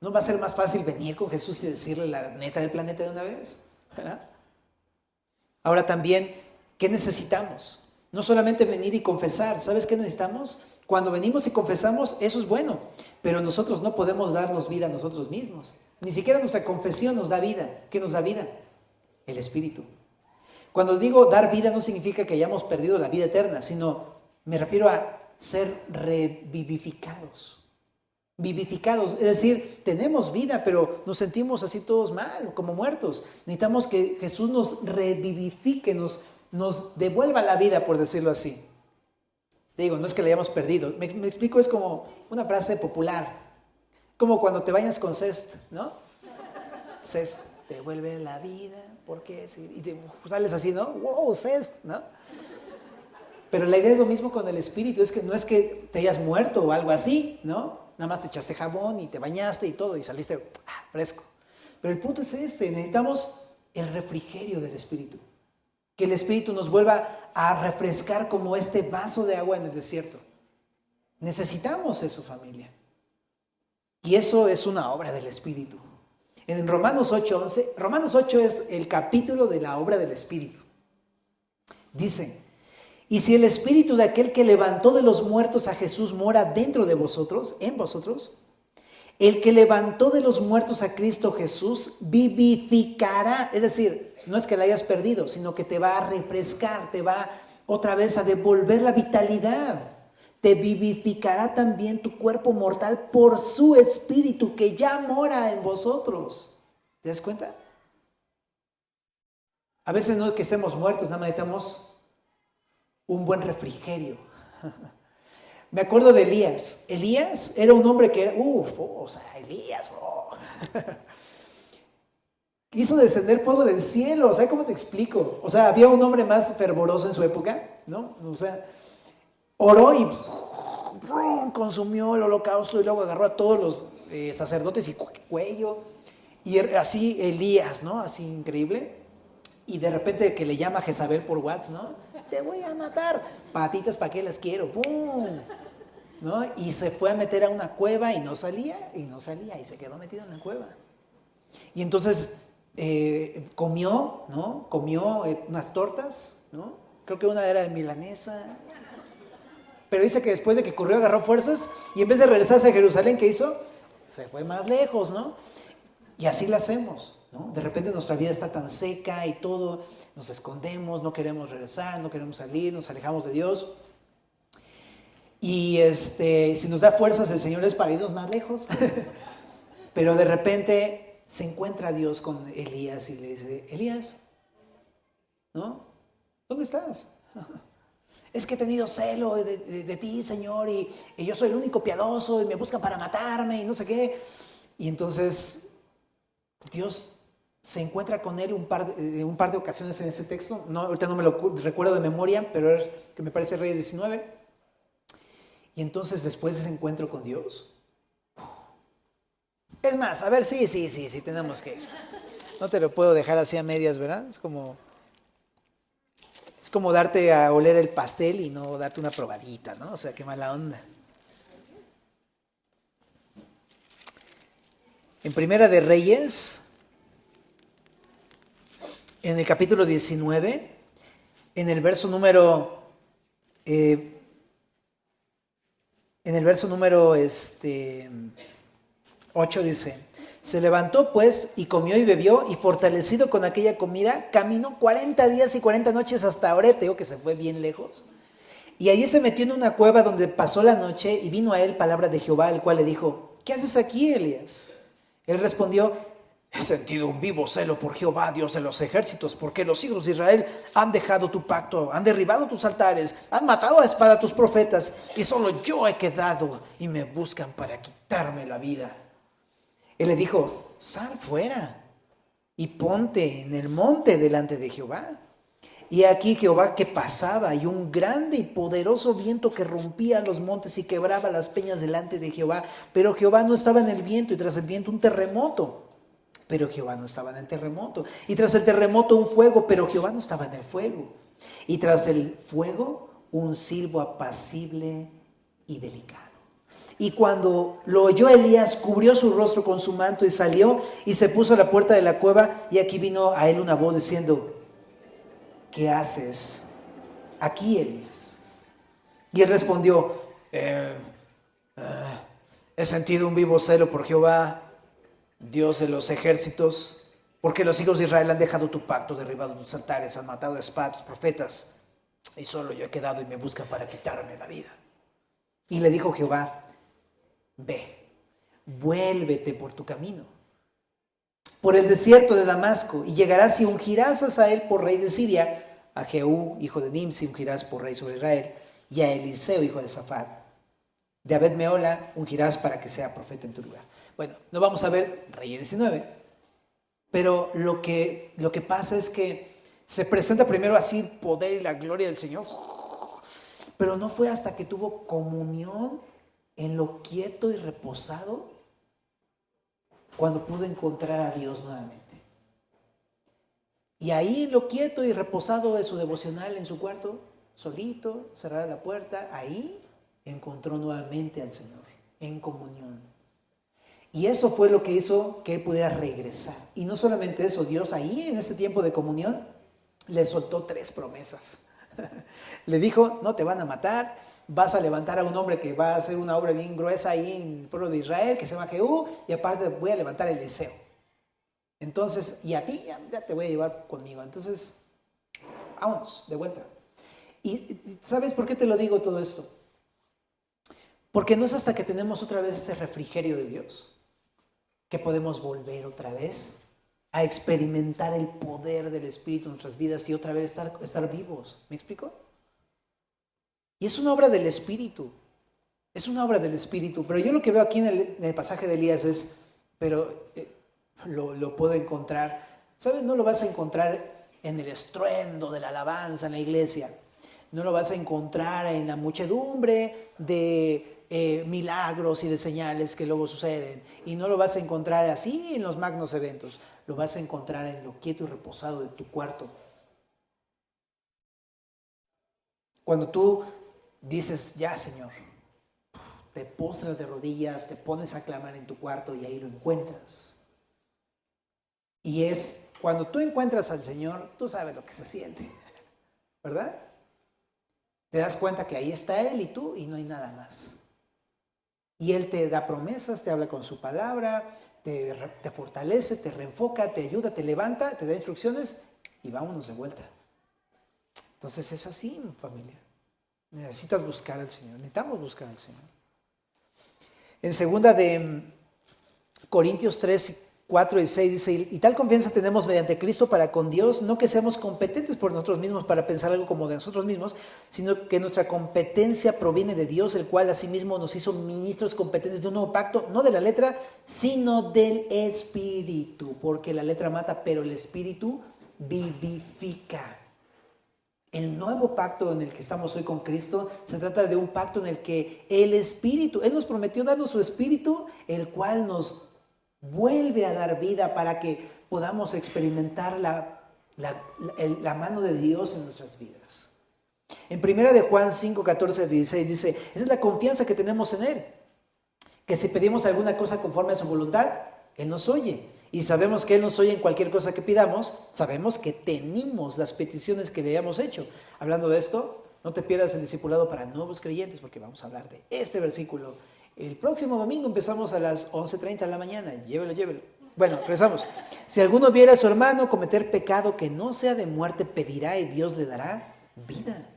¿No va a ser más fácil venir con Jesús y decirle la neta del planeta de una vez? ¿Verdad? Ahora también, ¿qué necesitamos? No solamente venir y confesar. ¿Sabes qué necesitamos? Cuando venimos y confesamos, eso es bueno, pero nosotros no podemos darnos vida a nosotros mismos. Ni siquiera nuestra confesión nos da vida. ¿Qué nos da vida? El Espíritu. Cuando digo dar vida no significa que hayamos perdido la vida eterna, sino me refiero a ser revivificados. Vivificados, es decir, tenemos vida, pero nos sentimos así todos mal, como muertos. Necesitamos que Jesús nos revivifique, nos devuelva la vida, por decirlo así. Digo, no es que la hayamos perdido. Me explico, es como una frase popular. Como cuando te bañas con Cest, ¿no? Cest, te devuelve la vida, ¿por qué? Y te sales así, ¿no? ¡Wow, Cest! ¿No? Pero la idea es lo mismo con el Espíritu. Es que no es que te hayas muerto o algo así, ¿no? Nada más te echaste jabón y te bañaste y todo y saliste fresco. Pero el punto es necesitamos el refrigerio del Espíritu. Que el Espíritu nos vuelva a refrescar como este vaso de agua en el desierto. Necesitamos eso, familia. Y eso es una obra del Espíritu. En Romanos 8:11, Romanos 8 es el capítulo de la obra del Espíritu. Dice, y si el Espíritu de aquel que levantó de los muertos a Jesús mora dentro de vosotros, en vosotros, el que levantó de los muertos a Cristo Jesús vivificará, es decir, no es que la hayas perdido, sino que te va a refrescar, te va otra vez a devolver la vitalidad. Te vivificará también tu cuerpo mortal por su Espíritu que ya mora en vosotros. ¿Te das cuenta? A veces no es que estemos muertos, nada más necesitamos un buen refrigerio. Me acuerdo de Elías. Elías era un hombre que era, Elías, quiso descender fuego del cielo, o sea, ¿cómo te explico? O sea, había un hombre más fervoroso en su época, ¿no? O sea, oró y consumió el holocausto y luego agarró a todos los sacerdotes y cuello. Y así Elías, ¿no? Así increíble. Y de repente que le llama a Jezabel por WhatsApp, ¿no? Te voy a matar. Patitas, ¿para qué las quiero? ¡Pum! ¿No? Y se fue a meter a una cueva y no salía, y se quedó metido en la cueva. Y entonces comió, ¿no? Comió unas tortas, ¿no? Creo que una era de milanesa. Pero dice que después de que corrió, agarró fuerzas y en vez de regresarse a Jerusalén, ¿qué hizo? Se fue más lejos, ¿no? Y así lo hacemos, ¿no? De repente nuestra vida está tan seca y todo, nos escondemos, no queremos regresar, no queremos salir, nos alejamos de Dios. Y si nos da fuerzas el Señor es para irnos más lejos. Pero de repente se encuentra Dios con Elías y le dice, Elías, ¿no? ¿Dónde estás? Es que he tenido celo de ti, Señor, y yo soy el único piadoso y me buscan para matarme y no sé qué. Y entonces Dios se encuentra con él un par de ocasiones en ese texto. No, ahorita no me lo recuerdo de memoria, pero es que me parece Reyes 19. Y entonces después de ese encuentro con Dios, es más, a ver, sí, tenemos que ir. No te lo puedo dejar así a medias, ¿verdad? Es como darte a oler el pastel y no darte una probadita, ¿no? O sea, qué mala onda. En Primera de Reyes, en el capítulo 19, en el verso número 8 dice, se levantó pues y comió y bebió y fortalecido con aquella comida, caminó 40 días y 40 noches hasta Oreteo, que se fue bien lejos. Y allí se metió en una cueva donde pasó la noche y vino a él palabra de Jehová, el cual le dijo, ¿qué haces aquí, Elías? Él respondió, he sentido un vivo celo por Jehová, Dios de los ejércitos, porque los hijos de Israel han dejado tu pacto, han derribado tus altares, han matado a espada a tus profetas, y solo yo he quedado y me buscan para quitarme la vida. Él le dijo, sal fuera y ponte en el monte delante de Jehová. Y aquí Jehová que pasaba y un grande y poderoso viento que rompía los montes y quebraba las peñas delante de Jehová. Pero Jehová no estaba en el viento y tras el viento un terremoto. Pero Jehová no estaba en el terremoto. Y tras el terremoto un fuego, pero Jehová no estaba en el fuego. Y tras el fuego un silbo apacible y delicado. Y cuando lo oyó Elías, cubrió su rostro con su manto y salió y se puso a la puerta de la cueva. Y aquí vino a él una voz diciendo, ¿qué haces aquí, Elías? Y él respondió, he sentido un vivo celo por Jehová, Dios de los ejércitos, porque los hijos de Israel han dejado tu pacto, derribado tus altares, han matado a espada a tus profetas, y solo yo he quedado y me buscan para quitarme la vida. Y le dijo Jehová, ve, vuélvete por tu camino, por el desierto de Damasco, y llegarás y ungirás a Hazael por rey de Siria, a Jehú, hijo de Nimsi, ungirás por rey sobre Israel, y a Eliseo, hijo de Safat, de Abed Meola, ungirás para que sea profeta en tu lugar. Bueno, no vamos a ver Reyes 19, pero lo que pasa es que se presenta primero así el poder y la gloria del Señor, pero no fue hasta que tuvo comunión en lo quieto y reposado cuando pudo encontrar a Dios nuevamente. Y ahí en lo quieto y reposado de su devocional en su cuarto, solito, cerrar la puerta, ahí encontró nuevamente al Señor en comunión. Y eso fue lo que hizo que él pudiera regresar. Y no solamente eso, Dios ahí en ese tiempo de comunión le soltó 3 promesas. Le dijo, no te van a matar, vas a levantar a un hombre que va a hacer una obra bien gruesa ahí en el pueblo de Israel, que se llama Jehú, y aparte voy a levantar a Eliseo. Entonces, y a ti ya te voy a llevar conmigo. Entonces, vámonos, de vuelta. ¿Y sabes por qué te lo digo todo esto? Porque no es hasta que tenemos otra vez este refrigerio de Dios que podemos volver otra vez a experimentar el poder del Espíritu en nuestras vidas y otra vez estar vivos. ¿Me explico? Y es una obra del Espíritu. Es una obra del Espíritu. Pero yo lo que veo aquí en el pasaje de Elías es, pero lo puedo encontrar. ¿Sabes? No lo vas a encontrar en el estruendo de la alabanza en la iglesia. No lo vas a encontrar en la muchedumbre de milagros y de señales que luego suceden. Y no lo vas a encontrar así en los magnos eventos. Lo vas a encontrar en lo quieto y reposado de tu cuarto. Cuando tú dices, ya Señor, te postras de rodillas, te pones a clamar en tu cuarto y ahí lo encuentras. Y es cuando tú encuentras al Señor, tú sabes lo que se siente, ¿verdad? Te das cuenta que ahí está Él y tú y no hay nada más. Y Él te da promesas, te habla con su palabra, te fortalece, te reenfoca, te ayuda, te levanta, te da instrucciones y vámonos de vuelta. Entonces es así, familia. Necesitas buscar al Señor, necesitamos buscar al Señor. En segunda de Corintios 3, 4 y 6 dice, y tal confianza tenemos mediante Cristo para con Dios, no que seamos competentes por nosotros mismos para pensar algo como de nosotros mismos, sino que nuestra competencia proviene de Dios, el cual asimismo nos hizo ministros competentes de un nuevo pacto, no de la letra, sino del Espíritu, porque la letra mata, pero el Espíritu vivifica. El nuevo pacto en el que estamos hoy con Cristo se trata de un pacto en el que el Espíritu, Él nos prometió darnos su Espíritu, el cual nos vuelve a dar vida para que podamos experimentar la mano de Dios en nuestras vidas. En 1 de Juan 5, 14, 16 dice, esa es la confianza que tenemos en Él, que si pedimos alguna cosa conforme a su voluntad, Él nos oye. Y sabemos que Él nos oye en cualquier cosa que pidamos, sabemos que tenemos las peticiones que le hayamos hecho. Hablando de esto, no te pierdas el discipulado para nuevos creyentes, porque vamos a hablar de este versículo. El próximo domingo empezamos a las 11:30 de la mañana. Llévelo. Bueno, regresamos. Si alguno viera a su hermano cometer pecado que no sea de muerte, pedirá y Dios le dará vida.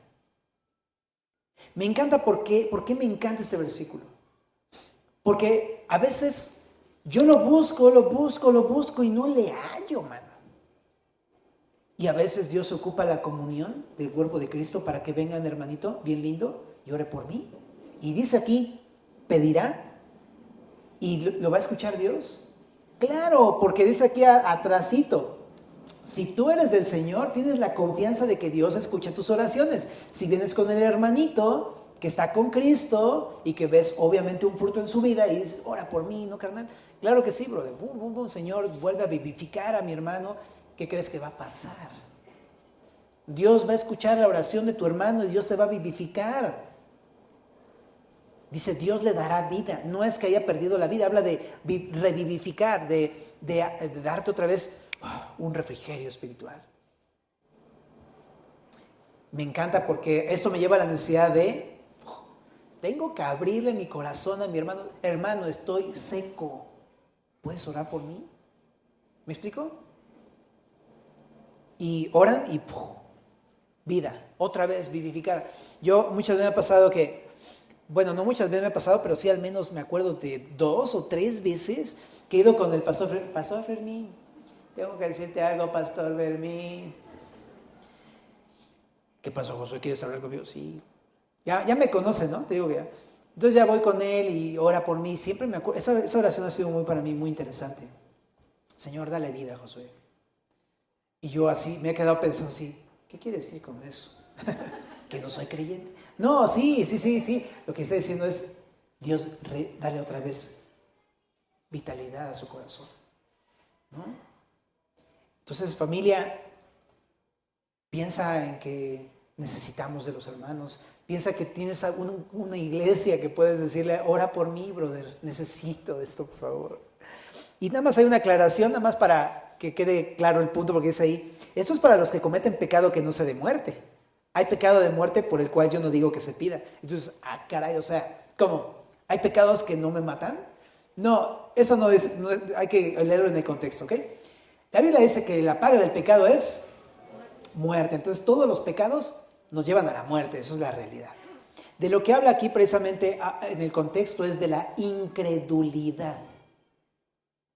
Me encanta, ¿por qué me encanta este versículo? Porque a veces yo lo busco y no le hallo, mano. Y a veces Dios ocupa la comunión del cuerpo de Cristo para que vengan, hermanito, bien lindo, y ore por mí. Y dice aquí, pedirá, y lo va a escuchar Dios. Claro, porque dice aquí atrasito, si tú eres del Señor, tienes la confianza de que Dios escucha tus oraciones. Si vienes con el hermanito que está con Cristo y que ves obviamente un fruto en su vida y dices, ora por mí, ¿no, carnal? Claro que sí, brother. Señor, vuelve a vivificar a mi hermano. ¿Qué crees que va a pasar? Dios va a escuchar la oración de tu hermano y Dios te va a vivificar. Dice, Dios le dará vida. No es que haya perdido la vida, habla de revivificar, de darte otra vez un refrigerio espiritual. Me encanta porque esto me lleva a la necesidad de, tengo que abrirle mi corazón a mi hermano. Hermano, estoy seco. ¿Puedes orar por mí? ¿Me explico? Y oran y vida, otra vez vivificar. Yo muchas veces me ha pasado que, bueno, no muchas veces me ha pasado, pero sí al menos me acuerdo de 2 o 3 veces que he ido con el pastor Fermín. Tengo que decirte algo, pastor Fermín. ¿Qué pasó, Josué? ¿Quieres hablar conmigo? Sí. Ya me conoce, ¿no? Te digo que ya. Entonces ya voy con él y ora por mí. Siempre me acuerdo. Esa oración ha sido para mí muy interesante. Señor, dale vida, Josué. Y yo así, me he quedado pensando así, ¿qué quiere decir con eso? ¿Que no soy creyente? No, sí. Lo que está diciendo es, Dios, dale otra vez vitalidad a su corazón, ¿no? Entonces, familia, piensa en que necesitamos de los hermanos. Piensa que tienes una iglesia que puedes decirle, ora por mí, brother, necesito esto, por favor. Y nada más hay una aclaración, nada más para que quede claro el punto, porque dice ahí, esto es para los que cometen pecado que no sea de muerte. Hay pecado de muerte por el cual yo no digo que se pida. Entonces, caray, o sea, ¿cómo? ¿Hay pecados que no me matan? No, eso no es, hay que leerlo en el contexto, ¿ok? La Biblia dice que la paga del pecado es muerte. Entonces, todos los pecados nos llevan a la muerte, eso es la realidad. De lo que habla aquí precisamente en el contexto es de la incredulidad.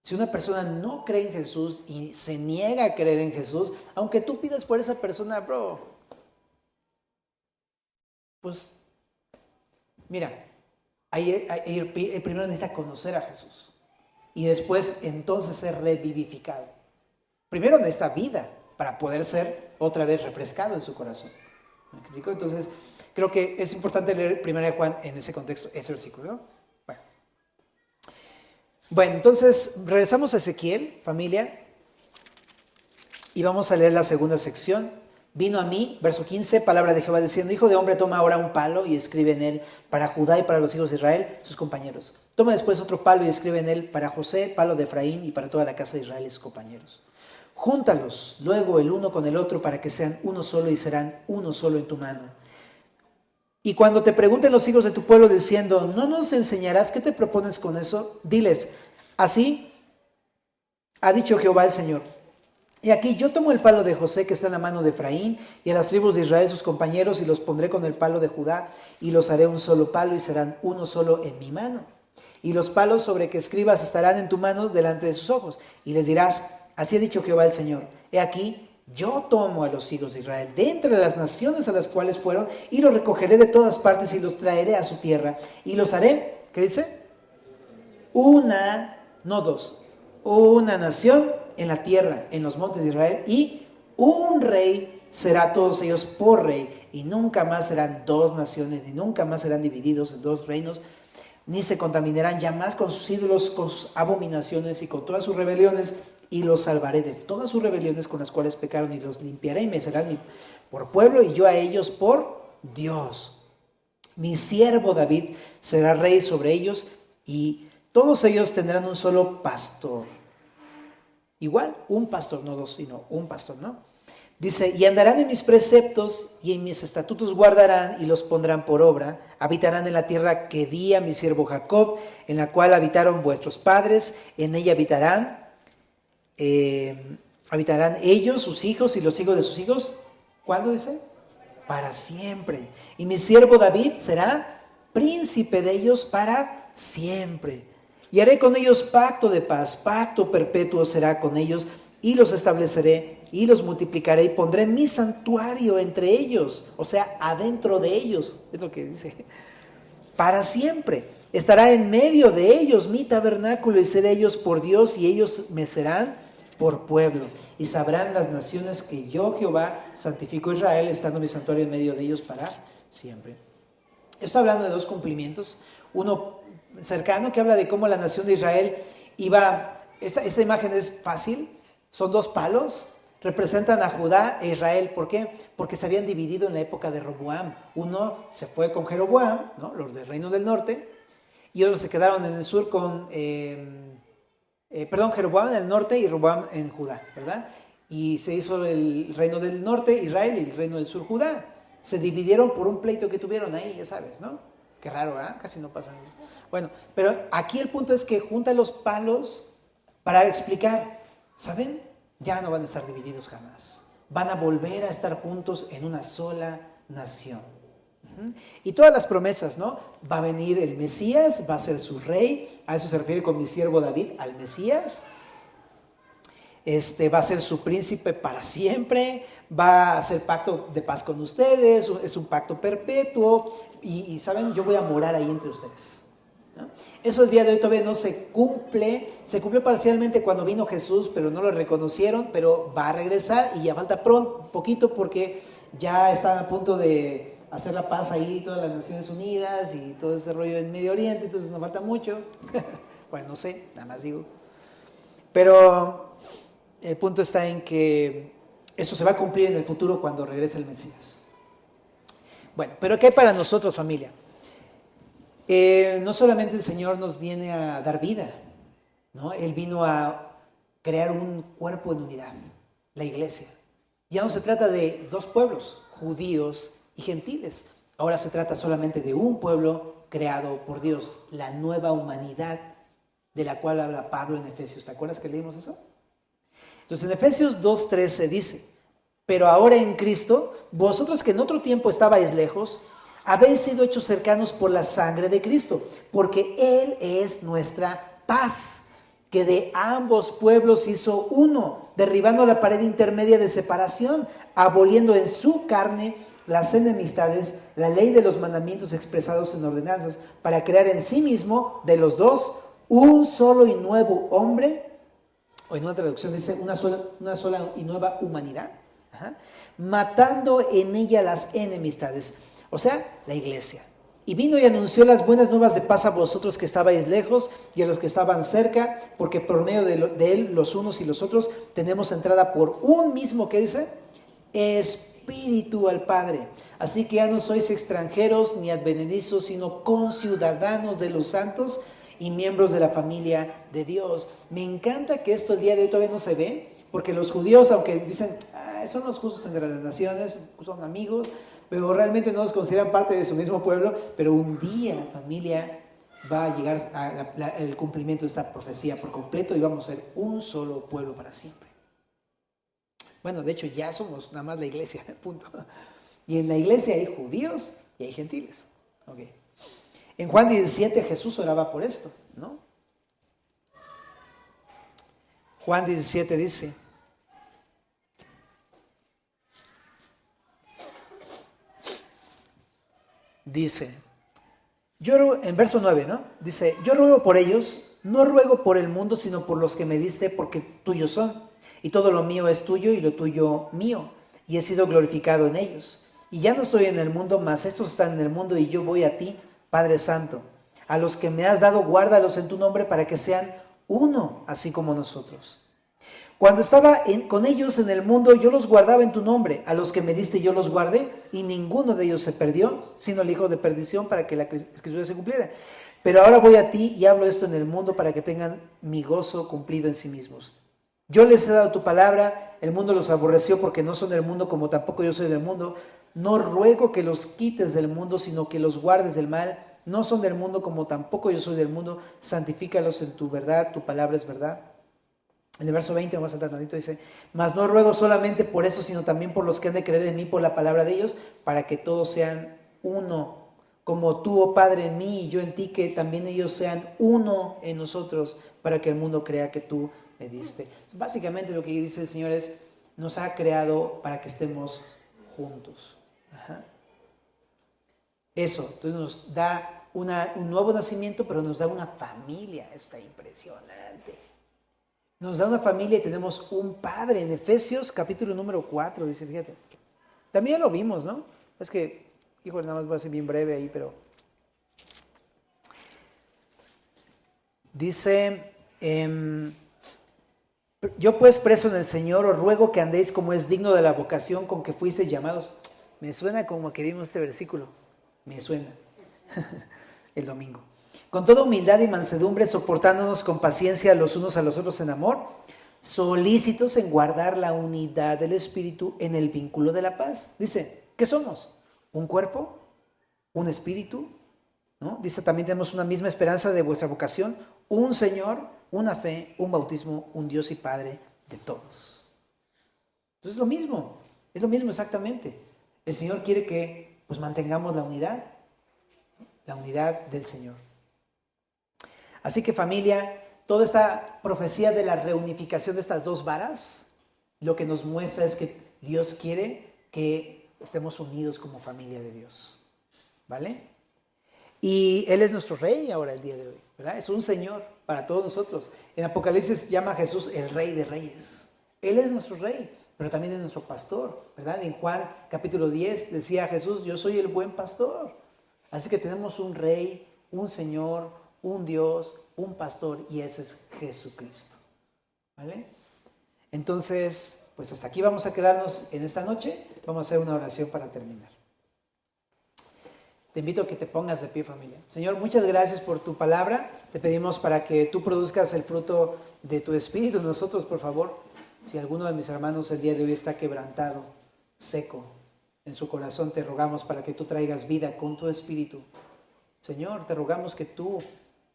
Si una persona no cree en Jesús y se niega a creer en Jesús, aunque tú pidas por esa persona, bro, pues mira, el primero necesita conocer a Jesús y después entonces ser revivificado. Primero necesita vida para poder ser otra vez refrescado en su corazón. ¿Me explico? Entonces, creo que es importante leer 1 Juan en ese contexto, ese versículo, ¿no? Bueno, entonces regresamos a Ezequiel, familia, y vamos a leer la segunda sección. Vino a mí, verso 15, palabra de Jehová diciendo: Hijo de hombre, toma ahora un palo y escribe en él para Judá y para los hijos de Israel, sus compañeros. Toma después otro palo y escribe en él para José, palo de Efraín, y para toda la casa de Israel y sus compañeros. Júntalos luego el uno con el otro para que sean uno solo y serán uno solo en tu mano. Y cuando te pregunten los hijos de tu pueblo diciendo: ¿no nos enseñarás? ¿Qué te propones con eso? Diles: así ha dicho Jehová el Señor. Y aquí yo tomo el palo de José que está en la mano de Efraín y a las tribus de Israel sus compañeros y los pondré con el palo de Judá y los haré un solo palo y serán uno solo en mi mano. Y los palos sobre que escribas estarán en tu mano delante de sus ojos. Y les dirás: así ha dicho Jehová el Señor. He aquí, yo tomo a los hijos de Israel de entre las naciones a las cuales fueron y los recogeré de todas partes y los traeré a su tierra. Y los haré, ¿qué dice? Una, no dos, una nación en la tierra, en los montes de Israel, y un rey será a todos ellos por rey, y nunca más serán dos naciones, ni nunca más serán divididos en dos reinos, ni se contaminarán ya más con sus ídolos, con sus abominaciones y con todas sus rebeliones, y los salvaré de todas sus rebeliones con las cuales pecaron, y los limpiaré y me serán por pueblo, y yo a ellos por Dios. Mi siervo David será rey sobre ellos, y todos ellos tendrán un solo pastor. Igual, un pastor, no dos, sino un pastor, ¿no? Dice: y andarán en mis preceptos y en mis estatutos guardarán y los pondrán por obra. Habitarán en la tierra que di a mi siervo Jacob, en la cual habitaron vuestros padres. En ella habitarán ellos, sus hijos y los hijos de sus hijos. ¿Cuándo dice? Para siempre. Y mi siervo David será príncipe de ellos para siempre. Y haré con ellos pacto de paz, pacto perpetuo será con ellos, y los estableceré y los multiplicaré y pondré mi santuario entre ellos, o sea, adentro de ellos, es lo que dice, para siempre. Estará en medio de ellos mi tabernáculo y seré ellos por Dios y ellos me serán por pueblo. Y sabrán las naciones que yo, Jehová, santifico a Israel, estando mi santuario en medio de ellos para siempre. Estoy hablando de dos cumplimientos, uno cercano que habla de cómo la nación de Israel iba, esta imagen es fácil, son dos palos, representan a Judá e Israel. ¿Por qué? Porque se habían dividido en la época de Roboam. Uno se fue con Jeroboam, ¿no?, los del reino del norte, y otros se quedaron en el sur con, Jeroboam en el norte y Roboam en Judá, ¿verdad? Y se hizo el reino del norte, Israel, y el reino del sur, Judá. Se dividieron por un pleito que tuvieron ahí, ya sabes, ¿no? Qué raro, ¿verdad? Casi no pasa eso. Bueno, pero aquí el punto es que junta los palos para explicar, ¿saben? Ya no van a estar divididos jamás. Van a volver a estar juntos en una sola nación. Y todas las promesas, ¿no? Va a venir el Mesías, va a ser su rey, a eso se refiere con mi siervo David, al Mesías. Va a ser su príncipe para siempre, va a hacer pacto de paz con ustedes, es un pacto perpetuo, y ¿saben? Yo voy a morar ahí entre ustedes, ¿no? Eso el día de hoy todavía no se cumplió parcialmente cuando vino Jesús, pero no lo reconocieron, pero va a regresar y ya falta poquito porque ya están a punto de hacer la paz ahí, todas las Naciones Unidas y todo ese rollo en Medio Oriente, entonces nos falta mucho. Bueno, no sé, nada más digo. Pero el punto está en que eso se va a cumplir en el futuro cuando regrese el Mesías. Bueno, pero ¿qué hay para nosotros, familia? No solamente el Señor nos viene a dar vida, ¿no? Él vino a crear un cuerpo en unidad, la iglesia. Ya no se trata de dos pueblos, judíos y gentiles. Ahora se trata solamente de un pueblo creado por Dios, la nueva humanidad de la cual habla Pablo en Efesios. ¿Te acuerdas que leímos eso? Entonces en Efesios 2:13 dice: pero ahora en Cristo, vosotros que en otro tiempo estabais lejos, habéis sido hechos cercanos por la sangre de Cristo, porque Él es nuestra paz, que de ambos pueblos hizo uno, derribando la pared intermedia de separación, aboliendo en su carne las enemistades, la ley de los mandamientos expresados en ordenanzas, para crear en sí mismo de los dos un solo y nuevo hombre, o en una traducción dice una sola y nueva humanidad, matando en ella las enemistades, o sea, la iglesia. Y vino y anunció las buenas nuevas de paz a vosotros que estabais lejos y a los que estaban cerca, porque por medio de él los unos y los otros tenemos entrada por un mismo, ¿qué dice? Espíritu al Padre. Así que ya no sois extranjeros ni advenedizos, sino conciudadanos de los santos y miembros de la familia de Dios. Me encanta que esto el día de hoy todavía no se ve, porque los judíos, aunque dicen, son los justos entre las naciones, son amigos, pero realmente no los consideran parte de su mismo pueblo, pero un día, familia, va a llegar el cumplimiento de esta profecía por completo y vamos a ser un solo pueblo para siempre. Bueno, de hecho ya somos nada más la iglesia, punto. Y en la iglesia hay judíos y hay gentiles. Okay. En Juan 17 Jesús oraba por esto, ¿no? Juan 17 dice, en verso 9, ¿no? Dice, yo ruego por ellos, no ruego por el mundo, sino por los que me diste, porque tuyos son. Y todo lo mío es tuyo y lo tuyo mío. Y he sido glorificado en ellos. Y ya no estoy en el mundo, mas estos están en el mundo y yo voy a ti, Padre Santo. A los que me has dado, guárdalos en tu nombre para que sean uno, así como nosotros. Cuando estaba con ellos en el mundo, yo los guardaba en tu nombre. A los que me diste yo los guardé, y ninguno de ellos se perdió, sino el hijo de perdición, para que la escritura se cumpliera. Pero ahora voy a ti y hablo esto en el mundo para que tengan mi gozo cumplido en sí mismos. Yo les he dado tu palabra, el mundo los aborreció porque no son del mundo como tampoco yo soy del mundo. No ruego que los quites del mundo, sino que los guardes del mal. No son del mundo como tampoco yo soy del mundo. Santifícalos en tu verdad, tu palabra es verdad. En el verso 20, vamos a saltar tantito, dice, mas no ruego solamente por eso, sino también por los que han de creer en mí por la palabra de ellos, para que todos sean uno, como tú, oh Padre, en mí y yo en ti, que también ellos sean uno en nosotros, para que el mundo crea que tú me diste. Básicamente lo que dice el Señor es, nos ha creado para que estemos juntos. Eso, entonces nos da un nuevo nacimiento, pero nos da una familia, está impresionante. Nos da una familia y tenemos un padre. En Efesios capítulo número 4, dice, fíjate. También lo vimos, ¿no? Es que, híjole, nada más voy a ser bien breve ahí, pero... Dice, yo pues preso en el Señor, os ruego que andéis como es digno de la vocación con que fuisteis llamados. Me suena como que vimos este versículo. Me suena. El domingo. Con toda humildad y mansedumbre, soportándonos con paciencia los unos a los otros en amor, solícitos en guardar la unidad del Espíritu en el vínculo de la paz. Dice, ¿qué somos? ¿Un cuerpo? ¿Un espíritu? ¿No? Dice, también tenemos una misma esperanza de vuestra vocación, un Señor, una fe, un bautismo, un Dios y Padre de todos. Entonces es lo mismo exactamente. El Señor quiere que pues mantengamos la unidad del Señor. Así que familia, toda esta profecía de la reunificación de estas dos varas, lo que nos muestra es que Dios quiere que estemos unidos como familia de Dios, ¿vale? Y Él es nuestro Rey ahora el día de hoy, ¿verdad? Es un Señor para todos nosotros. En Apocalipsis llama a Jesús el Rey de Reyes. Él es nuestro Rey, pero también es nuestro pastor, ¿verdad? En Juan capítulo 10 decía Jesús, yo soy el buen pastor. Así que tenemos un Rey, un Señor, un Dios, un pastor, y ese es Jesucristo, ¿vale? Entonces, pues hasta aquí vamos a quedarnos en esta noche. Vamos a hacer una oración para terminar. Te invito a que te pongas de pie, familia. Señor, muchas gracias por tu palabra. Te pedimos para que tú produzcas el fruto de tu Espíritu en nosotros, por favor. Si alguno de mis hermanos el día de hoy está quebrantado, seco en su corazón, te rogamos para que tú traigas vida con tu Espíritu. Señor, te rogamos que tú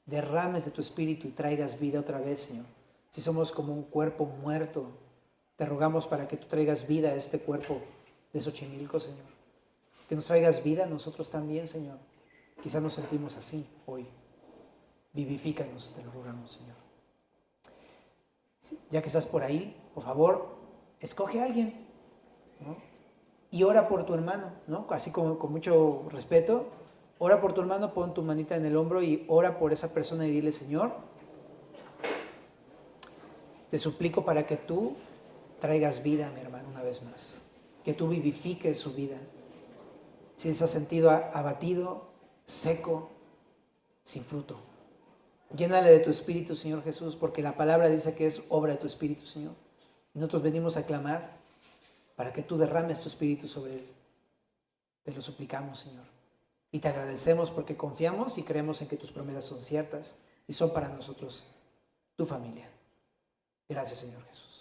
derrames de tu Espíritu y traigas vida otra vez, Señor. Si somos como un cuerpo muerto, te rogamos para que tú traigas vida a este cuerpo de Xochimilco, Señor. Que nos traigas vida a nosotros también, Señor. Quizás nos sentimos así hoy. Vivifícanos, te lo rogamos, Señor. Ya que estás por ahí, por favor, escoge a alguien, ¿no? Y ora por tu hermano, ¿no? Así como con mucho respeto, ora por tu hermano, pon tu manita en el hombro y ora por esa persona y dile: Señor, te suplico para que tú traigas vida a mi hermano una vez más, que tú vivifiques su vida. Si se ha sentido abatido, seco, sin fruto, llénale de tu espíritu, Señor Jesús, porque la palabra dice que es obra de tu espíritu, Señor. Y nosotros venimos a clamar para que tú derrames tu espíritu sobre él. Te lo suplicamos, Señor. Y te agradecemos porque confiamos y creemos en que tus promesas son ciertas y son para nosotros, tu familia. Gracias, Señor Jesús.